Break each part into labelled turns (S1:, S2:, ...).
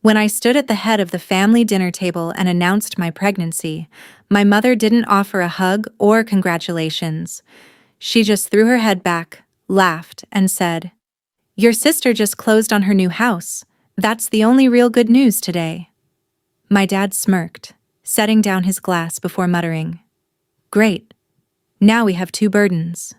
S1: When I stood at the head of the family dinner table and announced my pregnancy, my mother didn't offer a hug or congratulations. She just threw her head back, laughed, and said, "Your sister just closed on her new house. That's the only real good news today." My dad smirked, setting down his glass before muttering, "Great. Now we have two burdens."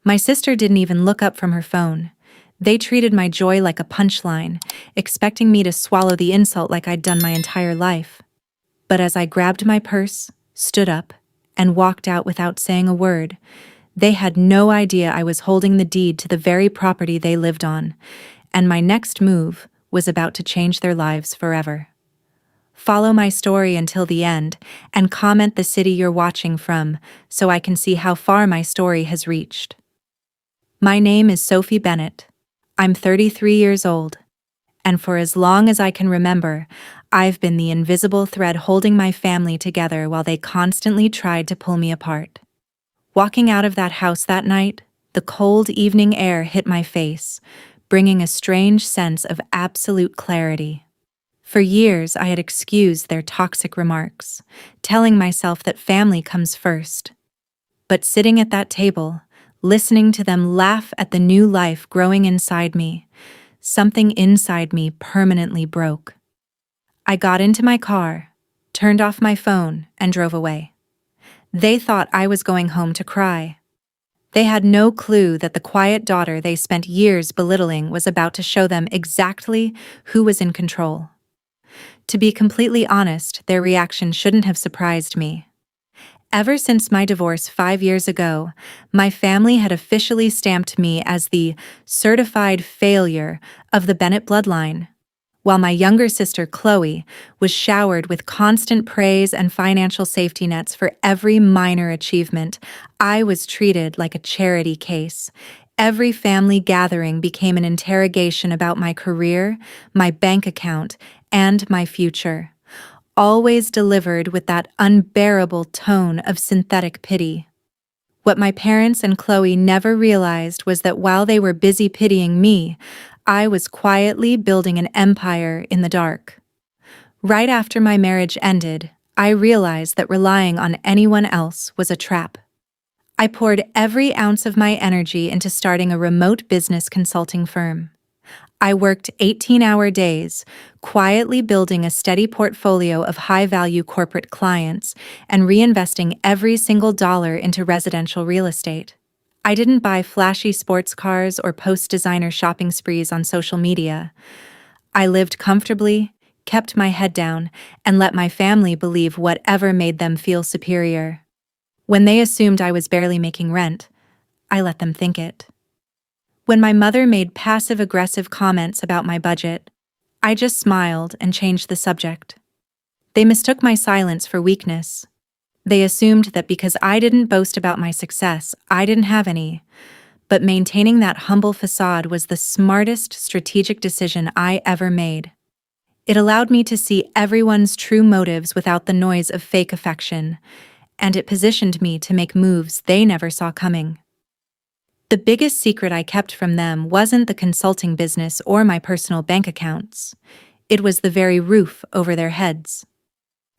S1: My sister didn't even look up from her phone. They treated my joy like a punchline, expecting me to swallow the insult like I'd done my entire life. But as I grabbed my purse, stood up, and walked out without saying a word, they had no idea I was holding the deed to the very property they lived on, and my next move was about to change their lives forever. Follow my story until the end, and comment the city you're watching from so I can see how far my story has reached. My name is Sophie Bennett. I'm 33 years old, and for as long as I can remember, I've been the invisible thread holding my family together while they constantly tried to pull me apart. Walking out of that house that night, the cold evening air hit my face, bringing a strange sense of absolute clarity. For years, I had excused their toxic remarks, telling myself that family comes first. But sitting at that table, listening to them laugh at the new life growing inside me, something inside me permanently broke. I got into my car, turned off my phone, and drove away. They thought I was going home to cry. They had no clue that the quiet daughter they spent years belittling was about to show them exactly who was in control. To be completely honest, their reaction shouldn't have surprised me. Ever since my divorce 5 years ago, my family had officially stamped me as the certified failure of the Bennett bloodline. While my younger sister, Chloe, was showered with constant praise and financial safety nets for every minor achievement, I was treated like a charity case. Every family gathering became an interrogation about my career, my bank account, and my future, always delivered with that unbearable tone of synthetic pity. What my parents and Chloe never realized was that while they were busy pitying me, I was quietly building an empire in the dark. Right after my marriage ended, I realized that relying on anyone else was a trap. I poured every ounce of my energy into starting a remote business consulting firm. I worked 18-hour days, quietly building a steady portfolio of high-value corporate clients and reinvesting every single dollar into residential real estate. I didn't buy flashy sports cars or post designer shopping sprees on social media. I lived comfortably, kept my head down, and let my family believe whatever made them feel superior. When they assumed I was barely making rent, I let them think it. When my mother made passive-aggressive comments about my budget, I just smiled and changed the subject. They mistook my silence for weakness. They assumed that because I didn't boast about my success, I didn't have any. But maintaining that humble facade was the smartest strategic decision I ever made. It allowed me to see everyone's true motives without the noise of fake affection, and it positioned me to make moves they never saw coming. The biggest secret I kept from them wasn't the consulting business or my personal bank accounts. It was the very roof over their heads.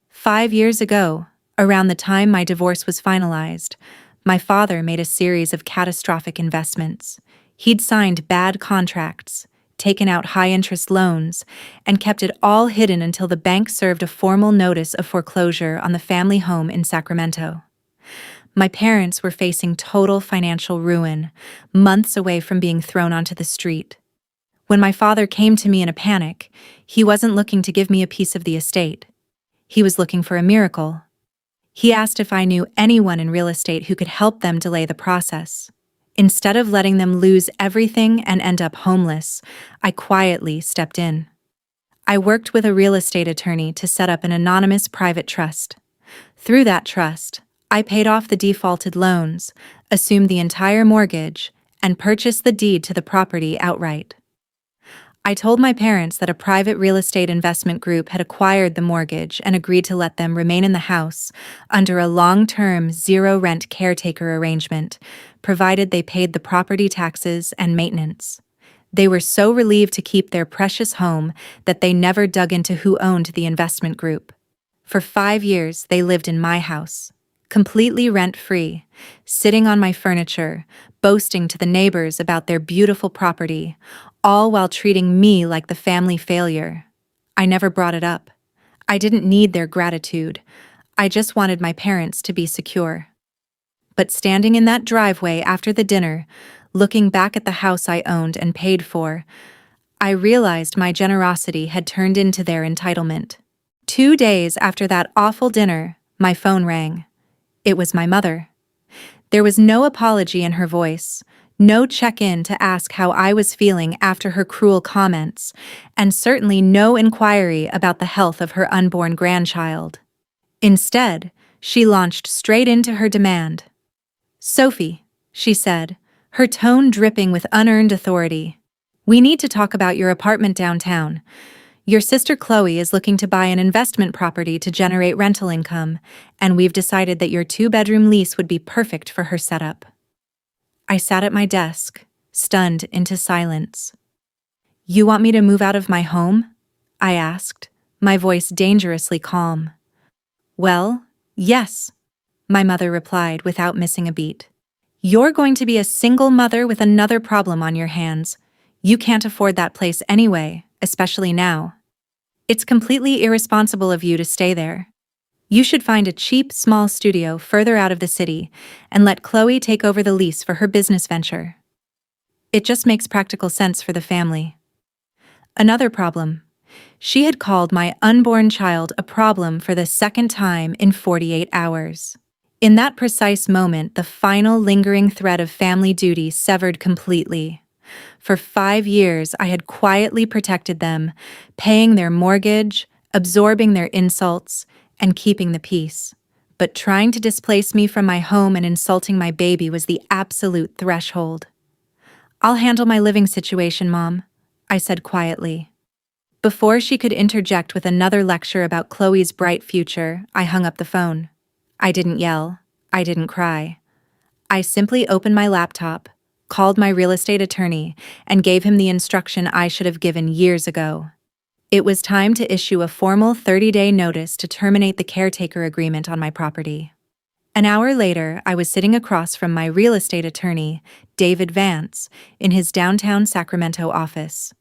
S1: 5 years ago, around the time my divorce was finalized, my father made a series of catastrophic investments. He'd signed bad contracts, taken out high-interest loans, and kept it all hidden until the bank served a formal notice of foreclosure on the family home in Sacramento. My parents were facing total financial ruin, months away from being thrown onto the street. When my father came to me in a panic, he wasn't looking to give me a piece of the estate. He was looking for a miracle. He asked if I knew anyone in real estate who could help them delay the process. Instead of letting them lose everything and end up homeless, I quietly stepped in. I worked with a real estate attorney to set up an anonymous private trust. Through that trust, I paid off the defaulted loans, assumed the entire mortgage, and purchased the deed to the property outright. I told my parents that a private real estate investment group had acquired the mortgage and agreed to let them remain in the house under a long-term, zero-rent caretaker arrangement, provided they paid the property taxes and maintenance. They were so relieved to keep their precious home that they never dug into who owned the investment group. For 5 years, they lived in my house, completely rent-free, sitting on my furniture, boasting to the neighbors about their beautiful property, all while treating me like the family failure. I never brought it up. I didn't need their gratitude. I just wanted my parents to be secure. But standing in that driveway after the dinner, looking back at the house I owned and paid for, I realized my generosity had turned into their entitlement. 2 days after that awful dinner, my phone rang. It was my mother. There was no apology in her voice, no check-in to ask how I was feeling after her cruel comments, and certainly no inquiry about the health of her unborn grandchild. Instead, she launched straight into her demand. "Sophie," she said, her tone dripping with unearned authority, "we need to talk about your apartment downtown. Your sister Chloe is looking to buy an investment property to generate rental income, and we've decided that your 2-bedroom lease would be perfect for her setup." I sat at my desk, stunned into silence. "You want me to move out of my home?" I asked, my voice dangerously calm. "Well, yes," my mother replied without missing a beat. "You're going to be a single mother with another problem on your hands. You can't afford that place anyway, especially now. It's completely irresponsible of you to stay there. You should find a cheap, small studio further out of the city and let Chloe take over the lease for her business venture. It just makes practical sense for the family." Another problem. She had called my unborn child a problem for the second time in 48 hours. In that precise moment, the final lingering thread of family duty severed completely. For 5 years, I had quietly protected them, paying their mortgage, absorbing their insults, and keeping the peace. But trying to displace me from my home and insulting my baby was the absolute threshold. "I'll handle my living situation, Mom," I said quietly. Before she could interject with another lecture about Chloe's bright future, I hung up the phone. I didn't yell. I didn't cry. I simply opened my laptop, called my real estate attorney, and gave him the instruction I should have given years ago. It was time to issue a formal 30-day notice to terminate the caretaker agreement on my property. An hour later, I was sitting across from my real estate attorney, David Vance, in his downtown Sacramento office.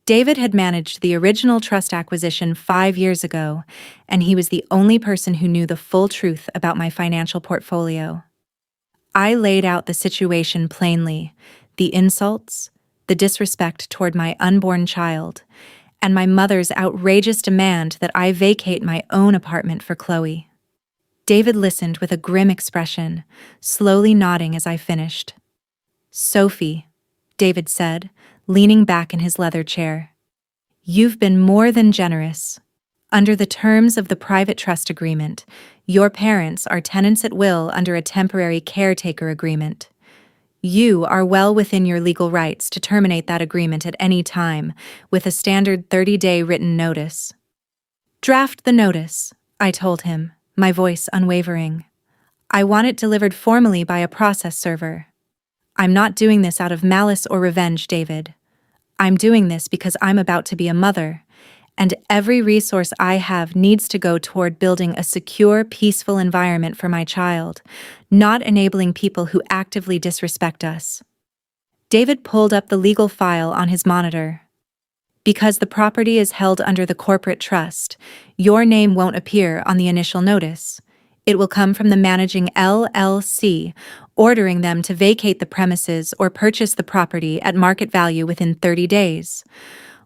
S1: David had managed the original trust acquisition 5 years ago, and he was the only person who knew the full truth about my financial portfolio. I laid out the situation plainly: the insults, the disrespect toward my unborn child, and my mother's outrageous demand that I vacate my own apartment for Chloe. David listened with a grim expression, slowly nodding as I finished. "Sophie," David said, leaning back in his leather chair, "you've been more than generous. Under the terms of the private trust agreement, your parents are tenants at will under a temporary caretaker agreement. You are well within your legal rights to terminate that agreement at any time, with a standard 30-day written notice." "Draft the notice," I told him, my voice unwavering. "I want it delivered formally by a process server. I'm not doing this out of malice or revenge, David. I'm doing this because I'm about to be a mother, and every resource I have needs to go toward building a secure, peaceful environment for my child, not enabling people who actively disrespect us." David pulled up the legal file on his monitor. "Because the property is held under the corporate trust, your name won't appear on the initial notice. It will come from the managing LLC, ordering them to vacate the premises or purchase the property at market value within 30 days.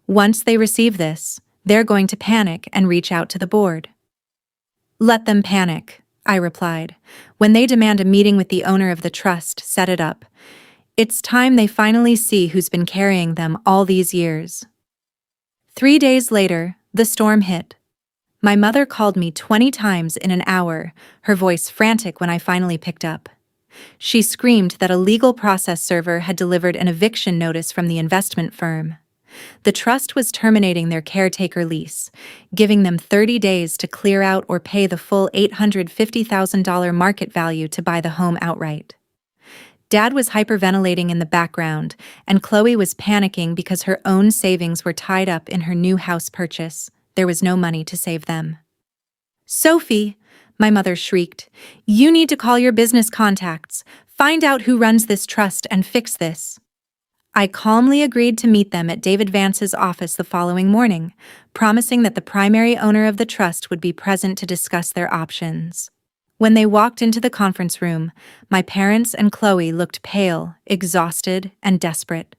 S1: Once they receive this, they're going to panic and reach out to the board." "Let them panic," I replied. "When they demand a meeting with the owner of the trust, set it up. It's time they finally see who's been carrying them all these years." 3 days later, the storm hit. My mother called me 20 times in an hour, her voice frantic when I finally picked up. She screamed that a legal process server had delivered an eviction notice from the investment firm. The trust was terminating their caretaker lease, giving them 30 days to clear out or pay the full $850,000 market value to buy the home outright. Dad was hyperventilating in the background, and Chloe was panicking because her own savings were tied up in her new house purchase. There was no money to save them. "Sophie," my mother shrieked, "you need to call your business contacts, find out who runs this trust and fix this." I calmly agreed to meet them at David Vance's office the following morning, promising that the primary owner of the trust would be present to discuss their options. When they walked into the conference room, my parents and Chloe looked pale, exhausted, and desperate.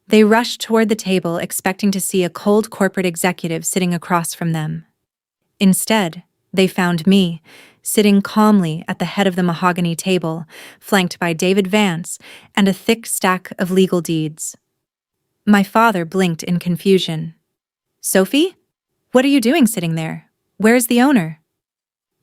S1: They rushed toward the table expecting to see a cold corporate executive sitting across from them. Instead, they found me, sitting calmly at the head of the mahogany table, flanked by David Vance and a thick stack of legal deeds. My father blinked in confusion. "Sophie? What are you doing sitting there? Where's the owner?"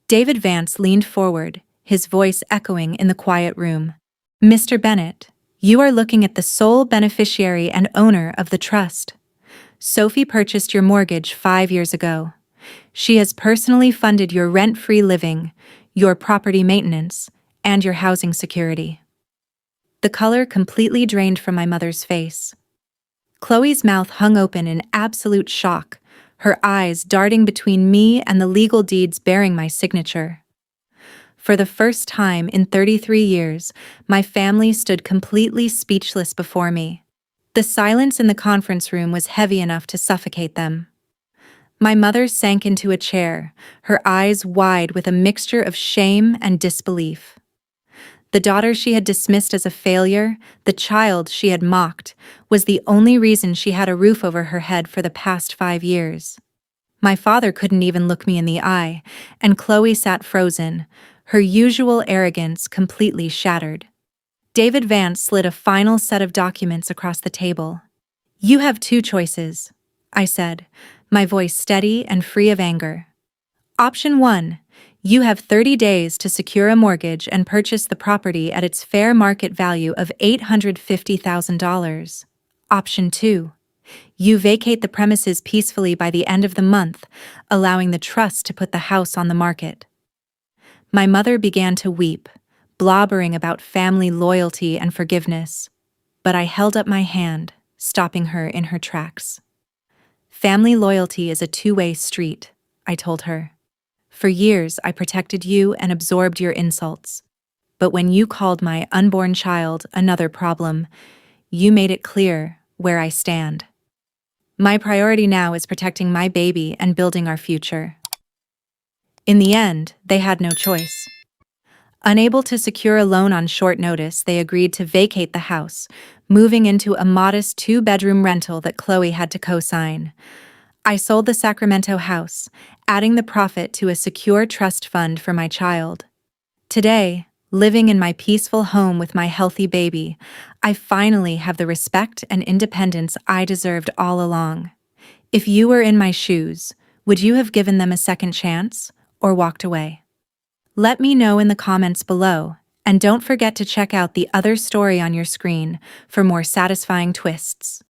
S1: David Vance leaned forward, his voice echoing in the quiet room. "Mr. Bennett, you are looking at the sole beneficiary and owner of the trust. Sophie purchased your mortgage 5 years ago. She has personally funded your rent-free living, your property maintenance, and your housing security." The color completely drained from my mother's face. Chloe's mouth hung open in absolute shock, her eyes darting between me and the legal deeds bearing my signature. For the first time in 33 years, my family stood completely speechless before me. The silence in the conference room was heavy enough to suffocate them. My mother sank into a chair, her eyes wide with a mixture of shame and disbelief. The daughter she had dismissed as a failure, the child she had mocked, was the only reason she had a roof over her head for the past 5 years. My father couldn't even look me in the eye, and Chloe sat frozen, her usual arrogance completely shattered. David Vance slid a final set of documents across the table. "You have 2 choices," I said, my voice steady and free of anger. "Option 1. You have 30 days to secure a mortgage and purchase the property at its fair market value of $850,000. Option 2. You vacate the premises peacefully by the end of the month, allowing the trust to put the house on the market." My mother began to weep, blobbering about family loyalty and forgiveness, but I held up my hand, stopping her in her tracks. "Family loyalty is a two-way street," I told her. "For years, I protected you and absorbed your insults. But when you called my unborn child another problem, you made it clear where I stand. My priority now is protecting my baby and building our future." In the end, they had no choice. Unable to secure a loan on short notice, they agreed to vacate the house, moving into a modest 2-bedroom rental that Chloe had to co-sign. I sold the Sacramento house, adding the profit to a secure trust fund for my child. Today, living in my peaceful home with my healthy baby, I finally have the respect and independence I deserved all along. If you were in my shoes, would you have given them a second chance or walked away? Let me know in the comments below, and don't forget to check out the other story on your screen for more satisfying twists.